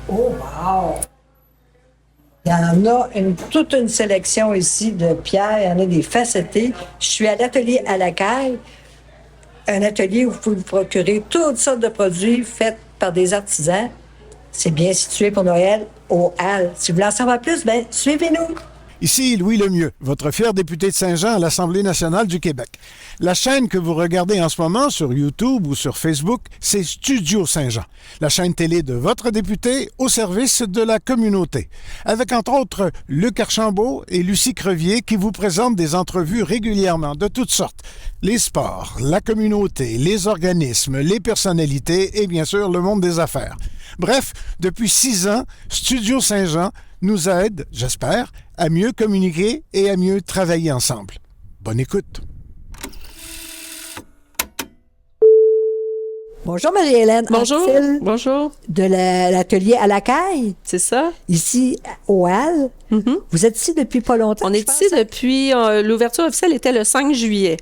Oh, wow! Il y en a toute une sélection ici de pierres. Il y en a des facettés. Je suis à l'atelier à la caille, un atelier où vous pouvez vous procurer toutes sortes de produits faits par des artisans. C'est bien situé pour Noël au Halles. Si vous voulez en savoir plus, ben suivez-nous. Ici Louis Lemieux, votre fier député de Saint-Jean à l'Assemblée nationale du Québec. La chaîne que vous regardez en ce moment sur YouTube ou sur Facebook, c'est Studio Saint-Jean, la chaîne télé de votre député au service de la communauté. Avec entre autres Luc Archambault et Lucie Crevier qui vous présentent des entrevues régulièrement de toutes sortes. Les sports, la communauté, les organismes, les personnalités et bien sûr le monde des affaires. Bref, depuis 6 ans, Studio Saint-Jean nous aide, j'espère, à mieux communiquer et à mieux travailler ensemble. Bonne écoute. Bonjour Marie-Hélène. Bonjour. Anctil Bonjour. De l'atelier à la caille, C'est ça? ici au Halles. Mhm. Vous êtes ici depuis pas longtemps? On je est pense, ici hein? depuis... l'ouverture officielle était le 5 juillet.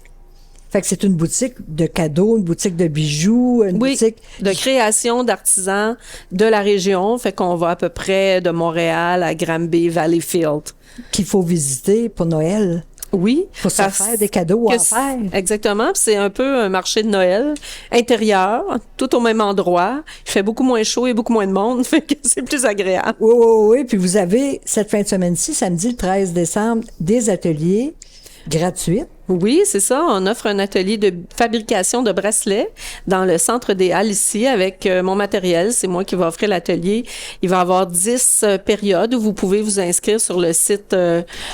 Fait que c'est une boutique de cadeaux, une boutique de bijoux, une Oui, boutique... de création d'artisans de la région. Fait qu'on va à peu près de Montréal à Granby, Valleyfield. qu'il faut visiter pour Noël. Oui. Pour se parce faire des cadeaux que à faire. Exactement. Puis c'est un peu un marché de Noël intérieur, tout au même endroit. Il fait beaucoup moins chaud et beaucoup moins de monde. Fait que c'est plus agréable. Oui, oui, oui. Puis vous avez, cette fin de semaine-ci, samedi le 13 décembre, des ateliers gratuits. Oui, c'est ça. On offre un atelier de fabrication de bracelets dans le centre des Halles ici avec mon matériel. C'est moi qui vais offrir l'atelier. Il va y avoir 10 périodes où vous pouvez vous inscrire sur le site,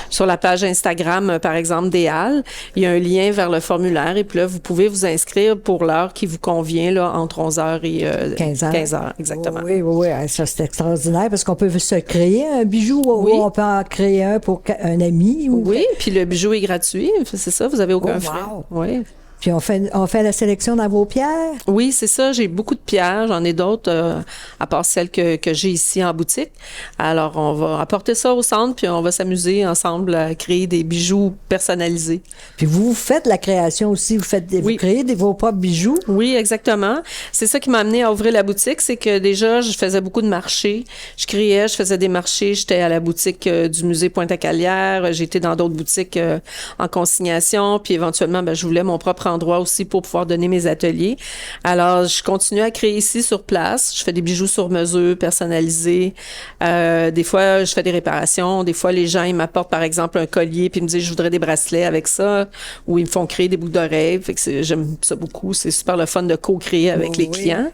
sur la page Instagram, par exemple, des Halles. Il y a un lien vers le formulaire et puis là, vous pouvez vous inscrire pour l'heure qui vous convient, là, entre 11h et 15 heures. 15 heures, exactement. Oui, oui, oui. Ça, c'est extraordinaire parce qu'on peut se créer un bijou Oui. ou on peut en créer un pour un ami. Ou... Oui, puis le bijou est gratuit. C'est ça, vous avez aucun Oh, frais. wow. Oui. Puis on fait la sélection dans vos pierres. Oui, c'est ça. J'ai beaucoup de pierres. J'en ai d'autres, à part celles que j'ai ici en boutique. Alors, on va apporter ça au centre, puis on va s'amuser ensemble à créer des bijoux personnalisés. Puis vous faites la création aussi. Vous créez vos propres bijoux. Oui, exactement. C'est ça qui m'a amené à ouvrir la boutique. C'est que déjà, je faisais beaucoup de marchés. Je créais, je faisais des marchés. J'étais à la boutique du musée Pointe-à-Calière. J'étais dans d'autres boutiques en consignation. Puis éventuellement, je voulais mon propre endroit aussi pour pouvoir donner mes ateliers. Alors, je continue à créer ici sur place. Je fais des bijoux sur mesure, personnalisés. Des fois, je fais des réparations. Des fois, les gens, ils m'apportent, par exemple, un collier puis ils me disent, je voudrais des bracelets avec ça. Ou ils me font créer des boucles d'oreilles. Fait que j'aime ça beaucoup. C'est super le fun de co-créer avec les clients.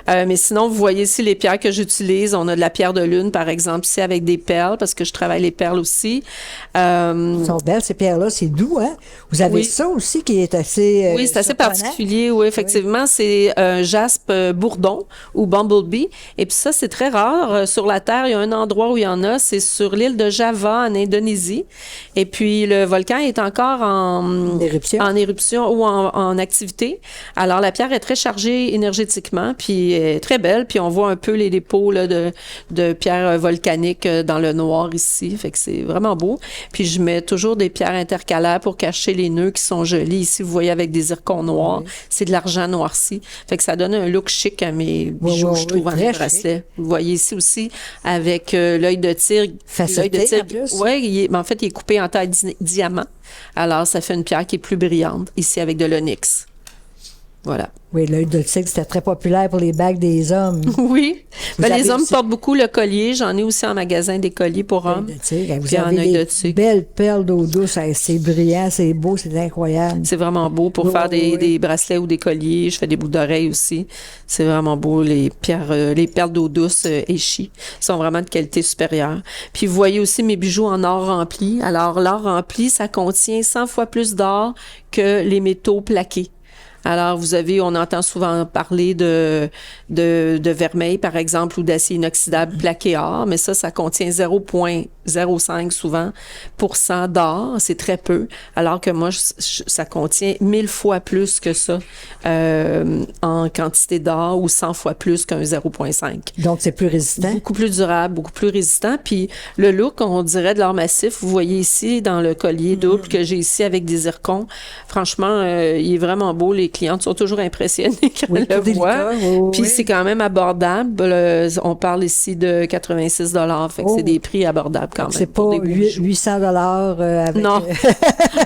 Mais sinon, vous voyez ici les pierres que j'utilise. On a de la pierre de lune, par exemple, ici avec des perles parce que je travaille les perles aussi. Elles sont belles, ces pierres-là. C'est doux, hein? Vous avez ça aussi qui est assez... Oui, c'est assez surprenant. particulier. Oui, effectivement, c'est un jaspe bourdon ou bumblebee. Et puis ça, c'est très rare. Sur la Terre, il y a un endroit où il y en a, c'est sur l'île de Java, en Indonésie. Et puis, le volcan est encore en éruption ou en activité. Alors, la pierre est très chargée énergétiquement, puis est très belle. Puis, on voit un peu les dépôts là, de pierres volcaniques dans le noir ici. Fait que c'est vraiment beau. Puis, je mets toujours des pierres intercalaires pour cacher les nœuds qui sont jolis. Ici, vous voyez avec des zircons noirs. C'est de l'argent noirci. Fait que ça donne un look chic à mes bijoux, je trouve, en bracelet. Vous voyez ici aussi avec l'œil de tigre. Facetté, en plus. Oui, en fait, il est coupé en taille diamant. Alors, ça fait une pierre qui est plus brillante, ici avec de l'onyx. Voilà. Oui, l'œil de tigre, c'était très populaire pour les bagues des hommes. Oui. Les hommes aussi... portent beaucoup le collier. J'en ai aussi en magasin des colliers pour hommes. Vous avez des belles perles d'eau douce. C'est brillant, c'est beau, c'est incroyable. C'est vraiment beau pour faire des bracelets ou des colliers. Je fais des boucles d'oreilles aussi. C'est vraiment beau. Les perles d'eau douce échies sont vraiment de qualité supérieure. Puis vous voyez aussi mes bijoux en or rempli. Alors, l'or rempli, ça contient 100 fois plus d'or que les métaux plaqués. Alors, on entend souvent parler de vermeil, par exemple, ou d'acier inoxydable plaqué or, mais ça contient 0,05 souvent % d'or. C'est très peu. Alors que moi, ça contient 1000 fois plus que ça en quantité d'or ou 100 fois plus qu'un 0,5. Donc, c'est plus résistant? Beaucoup plus durable, beaucoup plus résistant. Puis, le look, on dirait de l'or massif. Vous voyez ici, dans le collier double que j'ai ici avec des zircons. Franchement, il est vraiment beau. Les clientes sont toujours impressionnées quand Oui, elles le tout voient. délicat, oui, Puis oui. c'est quand même abordable. On parle ici de 86 $. Fait que c'est des prix abordables quand même. C'est pas pour des beaux bijoux. 800 avec... Non.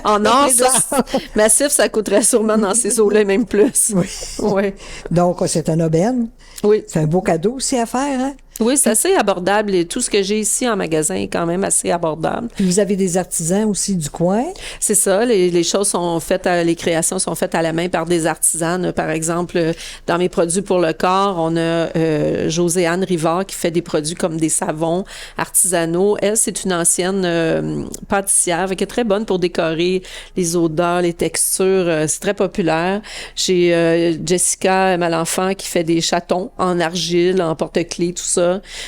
En or, prix de ça, massif, ça coûterait sûrement dans ces eaux-là, même plus. Oui. Oui. Donc, c'est un aubaine. Oui. C'est un beau cadeau aussi à faire, hein? Oui, c'est assez abordable et tout ce que j'ai ici en magasin est quand même assez abordable. Puis vous avez des artisans aussi du coin. C'est ça, les choses sont faites, les créations sont faites à la main par des artisanes. Par exemple, dans mes produits pour le corps, on a Joséanne Rivard qui fait des produits comme des savons artisanaux. Elle, c'est une ancienne pâtissière, qui est très bonne pour décorer les odeurs, les textures. C'est très populaire. J'ai Jessica Malenfant qui fait des chatons en argile, en porte-clés, tout ça.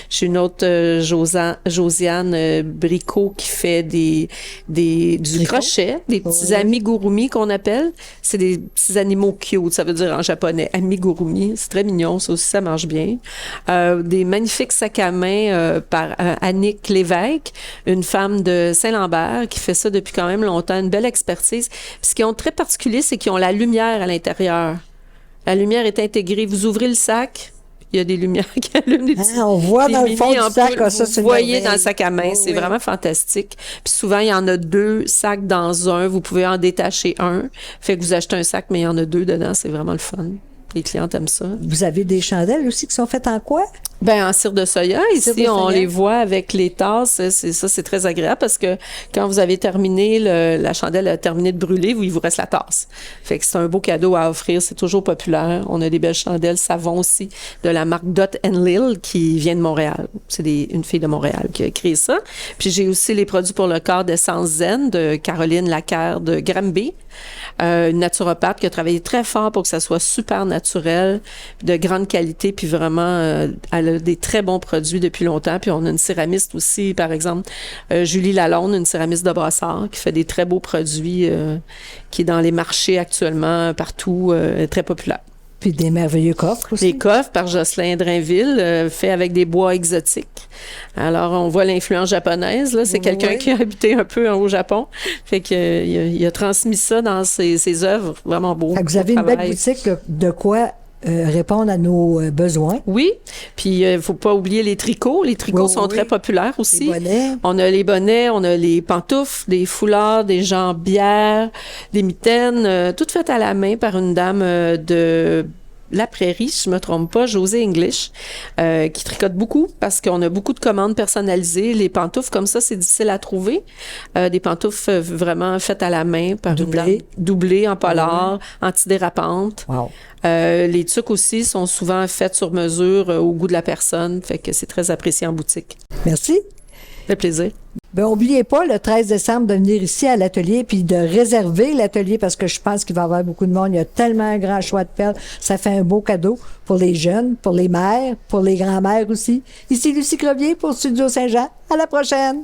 J'ai une autre Josiane Bricot qui fait du crochet, des petits amigurumi qu'on appelle. C'est des petits animaux cute, ça veut dire en japonais amigurumi. C'est très mignon, ça aussi, ça marche bien. Des magnifiques sacs à main par Annick Lévesque, une femme de Saint-Lambert qui fait ça depuis quand même longtemps, une belle expertise. Puis ce qui est très particulier, c'est qu'ils ont la lumière à l'intérieur. La lumière est intégrée. Vous ouvrez le sac, il y a des lumières qui allument, des petits, On voit dans le fond du sac, ça, c'est vous une voyez merveille. dans le sac à main, c'est vraiment fantastique. Puis souvent, il y en a 2 sacs dans un, vous pouvez en détacher un. Fait que vous achetez un sac, mais il y en a 2 dedans, c'est vraiment le fun. Les clientes aiment ça. Vous avez des chandelles aussi qui sont faites en quoi? Ben en cire de soya, Cire ici de on soya. les voit avec les tasses, c'est très agréable parce que quand vous avez terminé la chandelle a terminé de brûler, il vous reste la tasse. Fait que c'est un beau cadeau à offrir, c'est toujours populaire. On a des belles chandelles savon aussi de la marque Dot & Lil qui vient de Montréal. C'est une fille de Montréal qui a créé ça. Puis j'ai aussi les produits pour le corps d'Essence Zen de Caroline Lacaire de Granby, une naturopathe qui a travaillé très fort pour que ça soit super naturel, de grande qualité, puis vraiment elle a des très bons produits depuis longtemps. Puis on a une céramiste aussi, par exemple, Julie Lalonde, une céramiste de Brossard, qui fait des très beaux produits, qui est dans les marchés actuellement, partout, très populaire. Puis des merveilleux coffres aussi. Les coffres par Jocelyn Drainville, fait avec des bois exotiques. Alors, on voit l'influence japonaise, là. C'est quelqu'un qui a habité un peu au Japon. Fait que, il a transmis ça dans ses œuvres. Vraiment beau. Fait que vous avez une belle boutique de quoi répondre à nos besoins. Oui. Puis, il faut pas oublier les tricots. Les tricots sont très populaires aussi. Les bonnets. On a les bonnets, on a les pantoufles, des foulards, des jambières, des mitaines, toutes faites à la main par une dame de La Prairie, si je me trompe pas, José English, qui tricote beaucoup parce qu'on a beaucoup de commandes personnalisées. Les pantoufles comme ça, c'est difficile à trouver. Des pantoufles vraiment faites à la main par une dame, doublées en polar, antidérapantes. Wow. Les tuques aussi sont souvent faites sur mesure au goût de la personne, fait que c'est très apprécié en boutique. Merci. Ça fait plaisir. Ben, n'oubliez pas, le 13 décembre, de venir ici à l'atelier puis de réserver l'atelier parce que je pense qu'il va y avoir beaucoup de monde. Il y a tellement un grand choix de perles. Ça fait un beau cadeau pour les jeunes, pour les mères, pour les grands-mères aussi. Ici Lucie Crevier pour Studio Saint-Jean. À la prochaine!